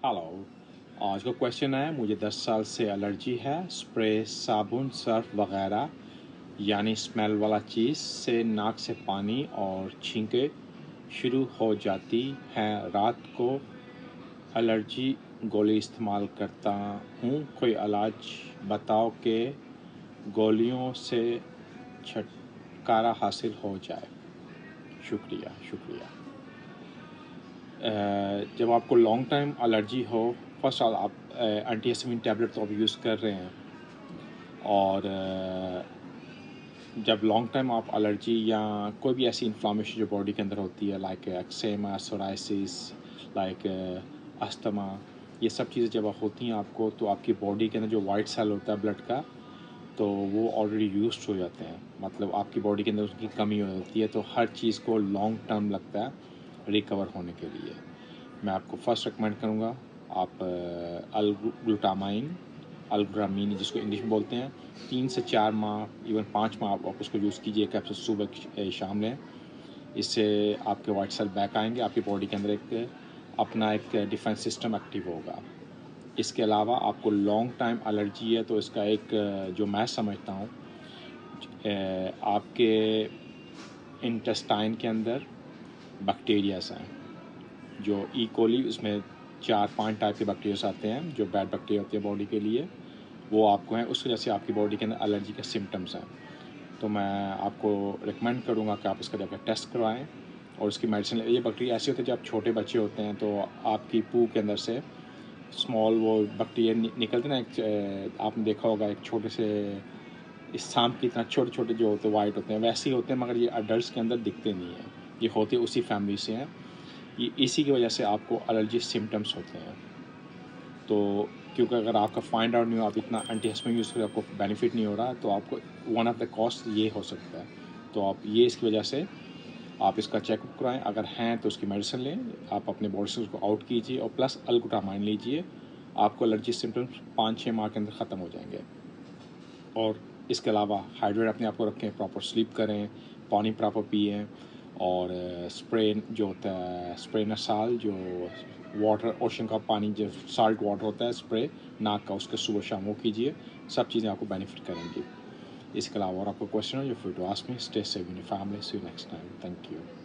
Hello. आज का question है, मुझे 10 साल से एलर्जी है स्प्रे, साबुन, सर्फ वगैरह यानी स्मेल वाला चीज़ से नाक से पानी और छींकें शुरू हो जाती हैं। रात को एलर्जी गोली इस्तेमाल करता हूँ, कोई इलाज बताओ कि गोलियों से छुटकारा हासिल हो जाए। शुक्रिया। जब आपको लॉन्ग टाइम एलर्जी हो, फर्स्ट आप एंटीहिस्टामिन टैबलेट तो आप यूज़ कर रहे हैं, और जब लॉन्ग टाइम आप एलर्जी या कोई भी ऐसी इन्फ्लामेशन जो बॉडी के अंदर होती है, लाइक एक्सेमा, सोराइसिस, लाइक अस्थमा, ये सब चीज़ें जब होती हैं आपको, तो आपकी बॉडी के अंदर जो वाइट सेल होता है ब्लड का, तो वो ऑलरेडी यूज्ड हो जाते हैं। मतलब आपकी बॉडी के अंदर उसकी कमी हो जाती है, तो हर चीज़ को लॉन्ग टर्म लगता है रिकवर होने के लिए। मैं आपको फर्स्ट रिकमेंड करूँगा, आप अल्ग्लूटामाइन जिसको इंग्लिश में बोलते हैं, 3 से 4 माह, इवन 5 माह आप उसको यूज़ कीजिए, कैप्सूल सुबह शाम लें। इससे आपके वाइट सेल बैक आएंगे, आपकी बॉडी के अंदर एक डिफेंस सिस्टम एक्टिव होगा। इसके अलावा आपको लॉन्ग टाइम एलर्जी है, तो इसका एक जो मैं समझता हूँ, आपके इंटेस्टाइन के अंदर बैक्टीरियाज हैं, जो ई कोली, उसमें 4-5 टाइप के बैक्टीरियाज आते हैं जो बैड बैक्टीरिया होते हैं बॉडी के लिए, वो आपको हैं, उस वजह से आपकी बॉडी के अंदर एलर्जी के सिम्टम्स हैं। तो मैं आपको रिकमेंड करूँगा कि आप इसका जाकर टेस्ट करवाएं और उसकी मेडिसिन लें। ये बैक्टीरिया ऐसे होते हैं, जब आप छोटे बच्चे होते हैं तो आपकी पू के अंदर से स्मॉल वो बैक्टीरिया निकलते ना, आपने देखा होगा एक छोटे से इस सांप की तरह छोटे छोटे जो होते हैं, वाइट होते हैं, वैसे ही होते हैं, मगर ये अडल्ट के अंदर दिखते नहीं हैं। ये होते उसी फैमिली से हैं। ये इसी की वजह से आपको एलर्जी सिम्टम्स होते हैं। तो क्योंकि अगर आपका फाइंड आउट नहीं हो, आप इतना एंटीहिस्टामिन यूज़ करके आपको बेनिफिट नहीं हो रहा, तो आपको वन ऑफ द कॉस्ट ये हो सकता है। तो आप ये इसकी वजह से आप इसका चेकअप कराएं, अगर हैं तो उसकी मेडिसिन लें, आप अपने बॉडी से उसको आउट कीजिए और प्लस अल्ग्लूटामाइन लीजिए। आपको एलर्जी सिम्टम्स 5-6 माह के अंदर ख़त्म हो जाएंगे। और इसके अलावा हाइड्रेट अपने आप को रखें, प्रॉपर स्लीप करें, पानी प्रॉपर पिएँ, और स्प्रे जो होता है, स्प्रे नसाल, जो वाटर ओशन का पानी, जो साल्ट वाटर होता है, स्प्रे नाक का, उसके सुबह शाम वो कीजिए। सब चीज़ें आपको बेनिफिट करेंगी। इसके अलावा और आपको क्वेश्चन हो, you free to ask me. Stay safe in your family. See you next time. Thank you.